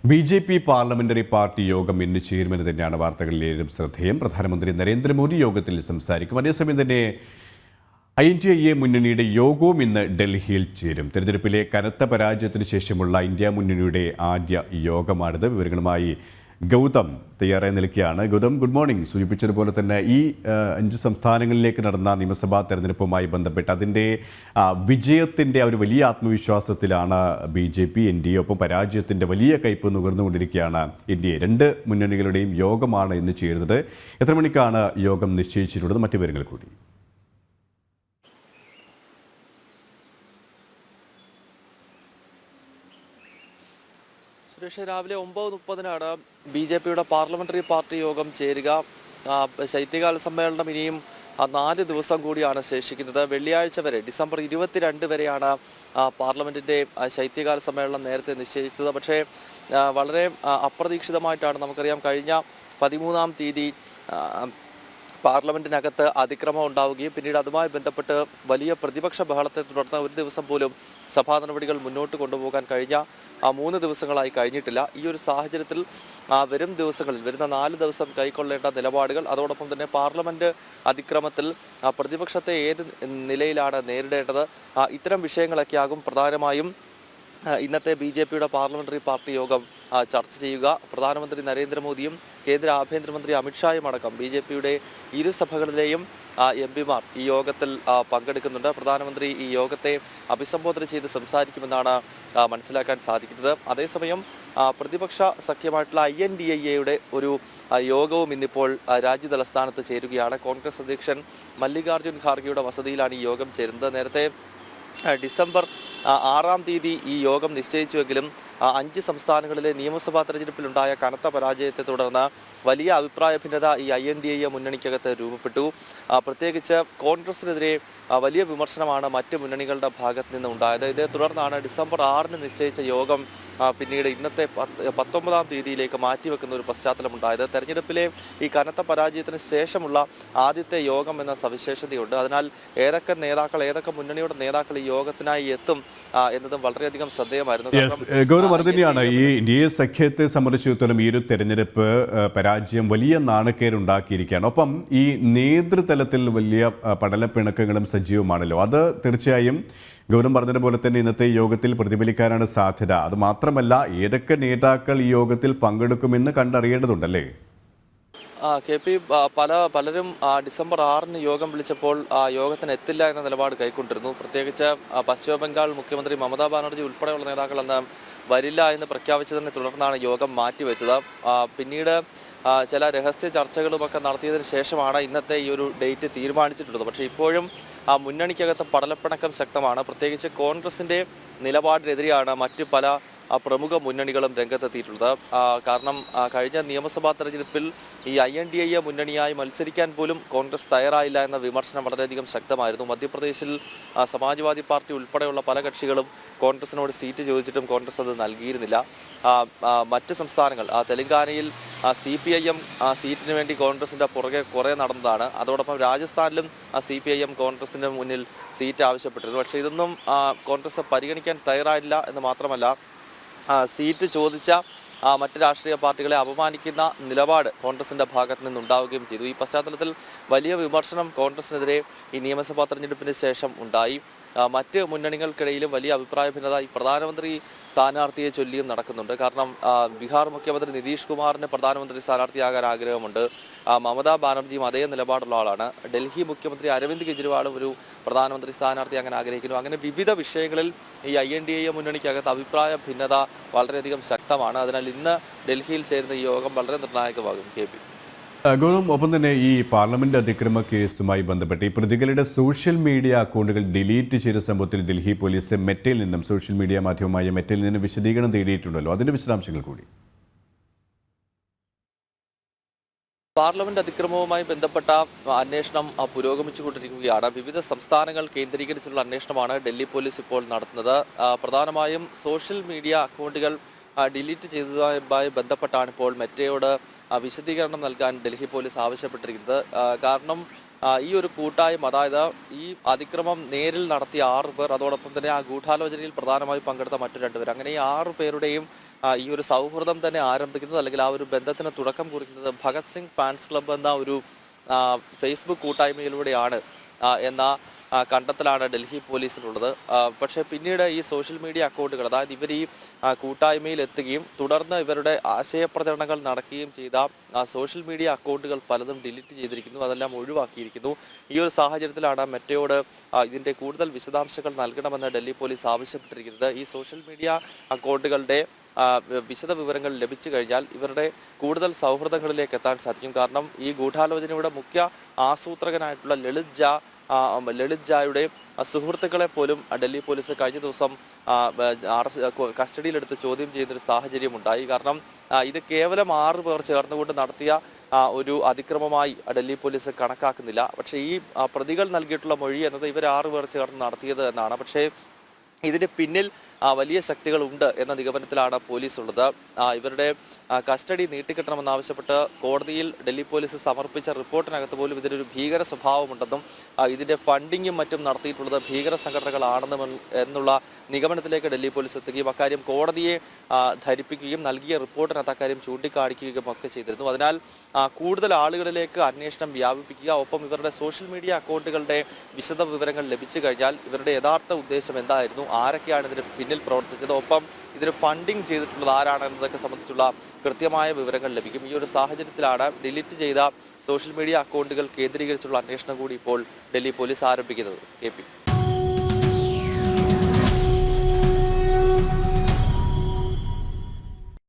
BJP. Parliamentary party യോഗം ഇന്ന് ചേരുമെന്ന് തന്നെയാണ് വാർത്തകളിലേറെ ശ്രദ്ധേയം. പ്രധാനമന്ത്രി നരേന്ദ്രമോദി യോഗത്തിൽ സംസാരിക്കും. അതേസമയം തന്നെ INDA മുന്നണിയുടെ യോഗവും ഇന്ന് ഡൽഹിയിൽ ചേരും. തെരഞ്ഞെടുപ്പിലെ കനത്ത പരാജയത്തിന് ശേഷമുള്ള ഇന്ത്യ മുന്നണിയുടെ ആദ്യ യോഗമാണിത്. വിവരങ്ങളുമായി ഗൗതം തയ്യാറായി നിൽക്കുകയാണ്. Gautam, good morning. സൂചിപ്പിച്ചതുപോലെ തന്നെ ഈ 5 സംസ്ഥാനങ്ങളിലേക്ക് നടന്ന നിയമസഭാ തെരഞ്ഞെടുപ്പുമായി ബന്ധപ്പെട്ട് അതിൻ്റെ വിജയത്തിൻ്റെ ഒരു വലിയ ആത്മവിശ്വാസത്തിലാണ് BJP, NDA. ഒപ്പം പരാജയത്തിൻ്റെ വലിയ കയ്പ് നുകർന്നുകൊണ്ടിരിക്കുകയാണ് NDA. 2 മുന്നണികളുടെയും യോഗമാണ് ഇന്ന് ചേരുന്നത്. എത്ര മണിക്കാണ് യോഗം നിശ്ചയിച്ചിട്ടുള്ളത്? മറ്റു വിവരങ്ങൾ കൂടി. സുരേഷ്, രാവിലെ 9:30 BJPയുടെ പാർലമെന്ററി പാർട്ടി യോഗം ചേരുക. ശൈത്യകാല സമ്മേളനം ഇനിയും 4 ദിവസം കൂടിയാണ് ശേഷിക്കുന്നത്. വെള്ളിയാഴ്ച വരെ, ഡിസംബർ 22 വരെയാണ് പാർലമെന്റിന്റെ ശൈത്യകാല സമ്മേളനം നേരത്തെ നിശ്ചയിച്ചത്. പക്ഷേ വളരെ അപ്രതീക്ഷിതമായിട്ടാണ്, നമുക്കറിയാം, കഴിഞ്ഞ 13-ാം തീയതി പാർലമെന്റിനകത്ത് അതിക്രമം ഉണ്ടാവുകയും പിന്നീട് അതുമായി ബന്ധപ്പെട്ട് വലിയ പ്രതിപക്ഷ ബഹളത്തെ തുടർന്ന് ഒരു ദിവസം പോലും സഭാ നടപടികൾ മുന്നോട്ട് കൊണ്ടുപോകാൻ കഴിഞ്ഞ 3 ദിവസങ്ങളായി കഴിഞ്ഞിട്ടില്ല. ഈ ഒരു സാഹചര്യത്തിൽ വരും ദിവസങ്ങളിൽ, വരുന്ന 4 ദിവസം കൈക്കൊള്ളേണ്ട നിലപാടുകൾ, അതോടൊപ്പം തന്നെ പാർലമെന്റ് അതിക്രമത്തിൽ പ്രതിപക്ഷത്തെ ഏത് നിലയിലാണ് നേരിടേണ്ടത്, ഇത്തരം വിഷയങ്ങളൊക്കെയാകും പ്രധാനമായും ഇന്നത്തെ BJPയുടെ പാർലമെന്ററി പാർട്ടി യോഗം ചർച്ച ചെയ്യുക. പ്രധാനമന്ത്രി നരേന്ദ്രമോദിയും കേന്ദ്ര ആഭ്യന്തരമന്ത്രി അമിത്ഷായും അടക്കം BJPയുടെ ഇരുസഭകളിലെയും MP-മാർ ഈ യോഗത്തിൽ പങ്കെടുക്കുന്നുണ്ട്. പ്രധാനമന്ത്രി ഈ യോഗത്തെ അഭിസംബോധന ചെയ്ത് സംസാരിക്കുമെന്നാണ് മനസ്സിലാക്കാൻ സാധിക്കുന്നത്. അതേസമയം പ്രതിപക്ഷ സഖ്യമായിട്ടുള്ള INDA-യുടെ ഒരു യോഗവും ഇന്നിപ്പോൾ രാജ്യതലസ്ഥാനത്ത് ചേരുകയാണ്. കോൺഗ്രസ് അധ്യക്ഷൻ മല്ലികാർജ്ജുൻ ഖാർഗെയുടെ വസതിയിലാണ് ഈ യോഗം ചേരുന്നത്. നേരത്തെ ഡിസംബർ 6-ാം തീയതി ഈ യോഗം നിശ്ചയിച്ചുവെങ്കിലും 5 സംസ്ഥാനങ്ങളിലെ നിയമസഭാ തെരഞ്ഞെടുപ്പിലുണ്ടായ കനത്ത പരാജയത്തെ തുടർന്ന് വലിയ അഭിപ്രായ ഭിന്നത ഈ INDA മുന്നണിക്കകത്ത് രൂപപ്പെട്ടു. പ്രത്യേകിച്ച് കോൺഗ്രസിനെതിരെ വലിയ വിമർശനമാണ് മറ്റ് മുന്നണികളുടെ ഭാഗത്ത് നിന്ന് ഉണ്ടായത്. ഇതേ തുടർന്നാണ് ഡിസംബർ 6-ന് നിശ്ചയിച്ച യോഗം പിന്നീട് ഇന്നത്തെ 19-ാം തീയതിയിലേക്ക് മാറ്റിവെക്കുന്ന ഒരു പശ്ചാത്തലമുണ്ടായത്. തെരഞ്ഞെടുപ്പിലെ ഈ കനത്ത പരാജയത്തിന് ശേഷമുള്ള ആദ്യത്തെ യോഗം എന്ന സവിശേഷതയുണ്ട്. അതിനാൽ ഏതൊക്കെ മുന്നണിയുടെ നേതാക്കൾ ഈ യോഗത്തിനായി എത്തും എന്നതും വളരെയധികം ശ്രദ്ധേയമായിരുന്നു. ഗൗരവം തന്നെയാണ്. ഈ ഇന്ത്യ സഖ്യത്തെ സംബന്ധിച്ചിടത്തോളം ഈ ഒരു തെരഞ്ഞെടുപ്പ് പരാജയം വലിയ നാണക്കേടുണ്ടാക്കിയിരിക്കുകയാണ്. ഒപ്പം ഈ നേതൃതലത്തിൽ വലിയ പടലപ്പിണക്കങ്ങളും സജീവമാണല്ലോ. അത് തീർച്ചയായും ഗൗരവം പറഞ്ഞതുപോലെ തന്നെ ഇന്നത്തെ യോഗത്തിൽ പ്രതിഫലിക്കാനാണ് സാധ്യത. അത് മാത്രമല്ല, ഏതൊക്കെ നേതാക്കൾ ഈ യോഗത്തിൽ പങ്കെടുക്കുമെന്ന് കണ്ടറിയേണ്ടതുണ്ടല്ലേ? KP, പലരും ഡിസംബർ 6-ന് യോഗം വിളിച്ചപ്പോൾ യോഗത്തിന് എത്തില്ല എന്ന നിലപാട് കൈക്കൊണ്ടിരുന്നു. പ്രത്യേകിച്ച് പശ്ചിമ ബംഗാൾ മുഖ്യമന്ത്രി മമതാ ബാനർജി ഉൾപ്പെടെയുള്ള നേതാക്കൾ അന്ന് വരില്ല എന്ന് പ്രഖ്യാപിച്ചതിനെ തുടർന്നാണ് യോഗം മാറ്റിവെച്ചത്. പിന്നീട് ചില രഹസ്യ ചർച്ചകളുമൊക്കെ നടത്തിയതിന് ശേഷമാണ് ഇന്നത്തെ ഈ ഒരു ഡേറ്റ് തീരുമാനിച്ചിട്ടുള്ളത്. പക്ഷേ ഇപ്പോഴും മുന്നണിക്കകത്ത് പടലപ്പിണക്കം ശക്തമാണ്. പ്രത്യേകിച്ച് കോൺഗ്രസിൻ്റെ നിലപാടിനെതിരെയാണ് മറ്റ് പല പ്രമുഖ മുന്നണികളും രംഗത്തെത്തിയിട്ടുള്ളത്. കാരണം കഴിഞ്ഞ നിയമസഭാ തെരഞ്ഞെടുപ്പിൽ ഈ INDA മുന്നണിയായി മത്സരിക്കാൻ പോലും കോൺഗ്രസ് തയ്യാറായില്ല എന്ന വിമർശനം വളരെയധികം ശക്തമായിരുന്നു. മധ്യപ്രദേശിൽ സമാജ്വാദി പാർട്ടി ഉൾപ്പെടെയുള്ള പല കക്ഷികളും കോൺഗ്രസിനോട് സീറ്റ് ചോദിച്ചിട്ടും കോൺഗ്രസ് അത് നൽകിയിരുന്നില്ല. മറ്റ് സംസ്ഥാനങ്ങൾ, തെലങ്കാനയിൽ CPIM സീറ്റിന് വേണ്ടി കോൺഗ്രസിൻ്റെ പുറകെ കുറേ നടന്നതാണ്. അതോടൊപ്പം രാജസ്ഥാനിലും CPIM കോൺഗ്രസിൻ്റെ മുന്നിൽ സീറ്റ് ആവശ്യപ്പെട്ടിരുന്നു. പക്ഷേ ഇതൊന്നും കോൺഗ്രസ് പരിഗണിക്കാൻ തയ്യാറായില്ല എന്ന് മാത്രമല്ല, സീറ്റ് ചോദിച്ച മറ്റ് രാഷ്ട്രീയ പാർട്ടികളെ അപമാനിക്കുന്ന നിലപാട് കോൺഗ്രസിൻ്റെ ഭാഗത്ത് നിന്നുണ്ടാവുകയും ചെയ്തു. ഈ പശ്ചാത്തലത്തിൽ വലിയ വിമർശനം കോൺഗ്രസിനെതിരെ ഈ നിയമസഭാ തെരഞ്ഞെടുപ്പിന് ശേഷം ഉണ്ടായി. മറ്റ് മുന്നണികൾക്കിടയിലും വലിയ അഭിപ്രായ ഭിന്നത ഈ പ്രധാനമന്ത്രി സ്ഥാനാർത്ഥിയെ ചൊല്ലിയും നടക്കുന്നുണ്ട്. കാരണം ബീഹാർ മുഖ്യമന്ത്രി നിതീഷ് കുമാറിന് പ്രധാനമന്ത്രി സ്ഥാനാർത്ഥിയാകാൻ ആഗ്രഹമുണ്ട്. മമതാ ബാനർജിയും അതേ നിലപാടുള്ള ആളാണ്. ഡൽഹി മുഖ്യമന്ത്രി അരവിന്ദ് കെജ്രിവാളും ഒരു പ്രധാനമന്ത്രി സ്ഥാനാർത്ഥിയാകാൻ ആഗ്രഹിക്കുന്നു. അങ്ങനെ വിവിധ വിഷയങ്ങളിൽ ഈ INDA മുന്നണിക്കകത്ത് അഭിപ്രായ ഭിന്നത വളരെയധികം ശക്തമാണ്. അതിനാൽ ഇന്ന് ഡൽഹിയിൽ ചേരുന്ന ഈ യോഗം വളരെ നിർണായകമാകും. KP. ഗൗരവം, ഒപ്പം തന്നെ ഈ പാർലമെന്റ് അതിക്രമ കേസുമായി ബന്ധപ്പെട്ട് ഈ പ്രതികളുടെ സോഷ്യൽ മീഡിയ അക്കൗണ്ടുകൾ ഡിലീറ്റ് ചെയ്ത സംഭവത്തിൽ ഡൽഹി പോലീസ് മെറ്റയിൽ നിന്നും, സോഷ്യൽ മീഡിയ മാധ്യമമായ മെറ്റയിൽ നിന്നും വിശദീകരണം തേടിയിട്ടുണ്ടല്ലോ. അതിന്റെ വിശദാംശങ്ങൾ കൂടി. പാർലമെന്റ് അതിക്രമവുമായി ബന്ധപ്പെട്ട അന്വേഷണം പുരോഗമിച്ചുകൊണ്ടിരിക്കുകയാണ്. വിവിധ സംസ്ഥാനങ്ങൾ കേന്ദ്രീകരിച്ചുള്ള അന്വേഷണമാണ് ഡൽഹി പോലീസ് ഇപ്പോൾ നടത്തുന്നത്. പ്രധാനമായും സോഷ്യൽ മീഡിയ അക്കൗണ്ടുകൾ ഡിലീറ്റ് ചെയ്തതുമായി ബന്ധപ്പെട്ടാണ് ഇപ്പോൾ മെറ്റയോട് വിശദീകരണം നൽകാൻ ഡൽഹി പോലീസ് ആവശ്യപ്പെട്ടിരിക്കുന്നത്. കാരണം ഈ ഒരു കൂട്ടായ്മ, അതായത് ഈ അതിക്രമം നേരിൽ നടത്തിയ 6 പേർ, അതോടൊപ്പം തന്നെ ആ ഗൂഢാലോചനയിൽ പ്രധാനമായി പങ്കെടുത്ത മറ്റു 2 പേർ, അങ്ങനെ ഈ 6 പേരുടെയും ഈ ഒരു സൗഹൃദം തന്നെ ആരംഭിക്കുന്നത്, അല്ലെങ്കിൽ ആ ഒരു ബന്ധത്തിന് തുടക്കം കുറിക്കുന്നത് ഭഗത് സിംഗ് ഫാൻസ് ക്ലബ്ബ് എന്ന ഒരു ഫേസ്ബുക്ക് കൂട്ടായ്മയിലൂടെയാണ് എന്ന കണ്ടെത്തലാണ് ഡൽഹി പോലീസിനുള്ളത്. പക്ഷേ പിന്നീട് ഈ സോഷ്യൽ മീഡിയ അക്കൗണ്ടുകൾ, അതായത് ഇവർ ഈ കൂട്ടായ്മയിൽ എത്തുകയും തുടർന്ന് ഇവരുടെ ആശയപ്രചരണങ്ങൾ നടക്കുകയും ചെയ്ത സോഷ്യൽ മീഡിയ അക്കൗണ്ടുകൾ പലതും ഡിലീറ്റ് ചെയ്തിരിക്കുന്നു, അതെല്ലാം ഒഴിവാക്കിയിരിക്കുന്നു. ഈ ഒരു സാഹചര്യത്തിലാണ് മെറ്റയോട് ഇതിൻ്റെ കൂടുതൽ വിശദാംശങ്ങൾ നൽകണമെന്ന് ഡൽഹി പോലീസ് ആവശ്യപ്പെട്ടിരിക്കുന്നത്. ഈ സോഷ്യൽ മീഡിയ അക്കൗണ്ടുകളുടെ വിശദ വിവരങ്ങൾ ലഭിച്ചു കഴിഞ്ഞാൽ ഇവരുടെ കൂടുതൽ സൗഹൃദങ്ങളിലേക്ക് എത്താൻ സാധിക്കും. കാരണം ഈ ഗൂഢാലോചനയുടെ മുഖ്യ ആസൂത്രകനായിട്ടുള്ള ലളിത് ജായുടെ സുഹൃത്തുക്കളെ പോലും ഡൽഹി പോലീസ് കഴിഞ്ഞ ദിവസം കസ്റ്റഡിയിലെടുത്ത് ചോദ്യം ചെയ്യുന്നൊരു സാഹചര്യമുണ്ടായി. കാരണം ഇത് കേവലം 6 പേർ ചേർന്നുകൊണ്ട് നടത്തിയ ഒരു അതിക്രമമായി ഡൽഹി പോലീസ് കണക്കാക്കുന്നില്ല. പക്ഷേ ഈ പ്രതികൾ നൽകിയിട്ടുള്ള മൊഴി എന്നത് ഇവർ 6 പേർ ചേർന്ന് നടത്തിയത് എന്നാണ്. പക്ഷേ ഇതിന് പിന്നിൽ വലിയ ശക്തികളുണ്ട് എന്ന നിഗമനത്തിലാണ് പോലീസ് ഉള്ളത്. ഇവരുടെ കസ്റ്റഡി നീട്ടിക്കിട്ടണമെന്നാവശ്യപ്പെട്ട് കോടതിയിൽ ഡൽഹി പോലീസ് സമർപ്പിച്ച റിപ്പോർട്ടിനകത്ത് പോലും ഇതിനൊരു ഭീകര സ്വഭാവമുണ്ടെന്നും ഇതിൻ്റെ ഫണ്ടിങ്ങും മറ്റും നടത്തിയിട്ടുള്ളത് ഭീകര സംഘടനകളാണെന്നും എന്നുള്ള നിഗമനത്തിലേക്ക് ഡൽഹി പോലീസ് എത്തുകയും അക്കാര്യം കോടതിയെ ധരിപ്പിക്കുകയും നൽകിയ റിപ്പോർട്ടിനകത്ത് അക്കാര്യം ചൂണ്ടിക്കാണിക്കുകയും ഒക്കെ ചെയ്തിരുന്നു. അതിനാൽ കൂടുതൽ ആളുകളിലേക്ക് അന്വേഷണം വ്യാപിപ്പിക്കുക, ഒപ്പം ഇവരുടെ സോഷ്യൽ മീഡിയ അക്കൗണ്ടുകളുടെ വിശദ വിവരങ്ങൾ ലഭിച്ചു കഴിഞ്ഞാൽ ഇവരുടെ യഥാർത്ഥ ഉദ്ദേശം എന്തായിരുന്നു, ആരൊക്കെയാണ് ഇതിന് പിന്നിൽ പ്രവർത്തിച്ചത്, ഒപ്പം ഇതിന് ഫണ്ടിങ് ചെയ്തിട്ടുള്ളത് ആരാണ് എന്നതൊക്കെ സംബന്ധിച്ചുള്ള കൃത്യമായ വിവരങ്ങൾ ലഭിക്കും. ഈ ഒരു സാഹചര്യത്തിലാണ് ഡിലീറ്റ് ചെയ്ത സോഷ്യൽ മീഡിയ അക്കൗണ്ടുകൾ കേന്ദ്രീകരിച്ചുള്ള അന്വേഷണം കൂടി ഇപ്പോൾ ഡൽഹി പോലീസ് ആരംഭിക്കുന്നത്. KP